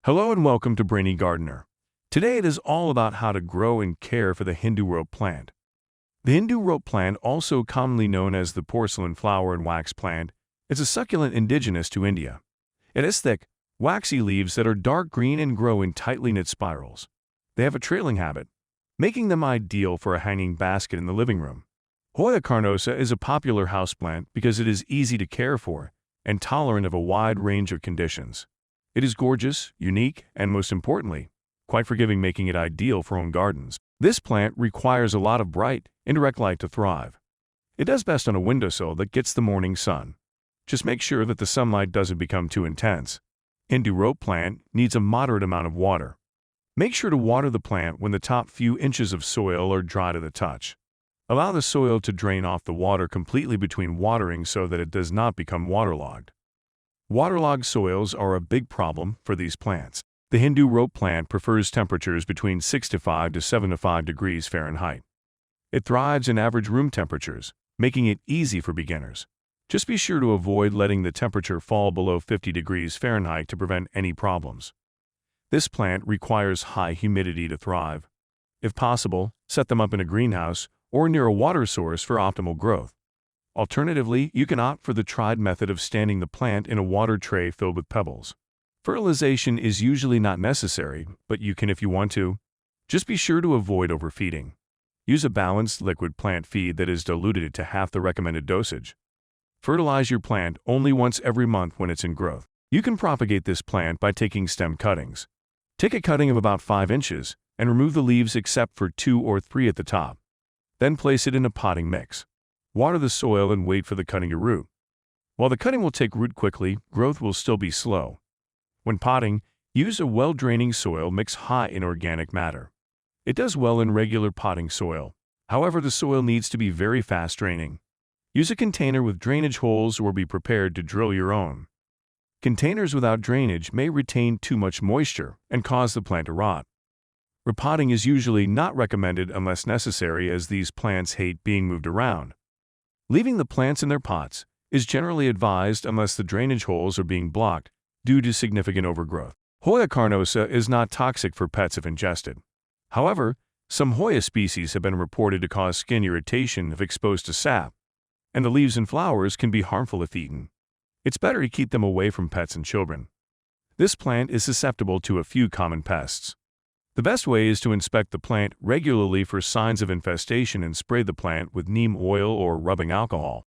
Hello and welcome to Brainy Gardener. Today it is all about how to grow and care for the Hindu rope plant. The Hindu rope plant, also commonly known as the porcelain flower and wax plant, is a succulent indigenous to India. It has thick, waxy leaves that are dark green and grow in tightly knit spirals. They have a trailing habit, making them ideal for a hanging basket in the living room. Hoya Carnosa is a popular houseplant because it is easy to care for and tolerant of a wide range of conditions. It is gorgeous, unique, and most importantly, quite forgiving, making it ideal for home gardens. This plant requires a lot of bright, indirect light to thrive. It does best on a windowsill that gets the morning sun. Just make sure that the sunlight doesn't become too intense. Hindu rope plant needs a moderate amount of water. Make sure to water the plant when the top few inches of soil are dry to the touch. Allow the soil to drain off the water completely between watering so that it does not become waterlogged. Waterlogged soils are a big problem for these plants. The Hindu rope plant prefers temperatures between 65 to 75 degrees Fahrenheit. It thrives in average room temperatures, making it easy for beginners. Just be sure to avoid letting the temperature fall below 50 degrees Fahrenheit to prevent any problems. This plant requires high humidity to thrive. If possible, set them up in a greenhouse or near a water source for optimal growth. Alternatively, you can opt for the tried method of standing the plant in a water tray filled with pebbles. Fertilization is usually not necessary, but you can if you want to. Just be sure to avoid overfeeding. Use a balanced liquid plant feed that is diluted to half the recommended dosage. Fertilize your plant only once every month when it's in growth. You can propagate this plant by taking stem cuttings. Take a cutting of about 5 inches and remove the leaves except for 2 or 3 at the top. Then place it in a potting mix. Water the soil and wait for the cutting to root. While the cutting will take root quickly, growth will still be slow. When potting, use a well-draining soil mix high in organic matter. It does well in regular potting soil. However, the soil needs to be very fast draining. Use a container with drainage holes or be prepared to drill your own. Containers without drainage may retain too much moisture and cause the plant to rot. Repotting is usually not recommended unless necessary, as these plants hate being moved around. Leaving the plants in their pots is generally advised unless the drainage holes are being blocked due to significant overgrowth. Hoya Carnosa is not toxic for pets if ingested. However, some Hoya species have been reported to cause skin irritation if exposed to sap, and the leaves and flowers can be harmful if eaten. It's better to keep them away from pets and children. This plant is susceptible to a few common pests. The best way is to inspect the plant regularly for signs of infestation and spray the plant with neem oil or rubbing alcohol.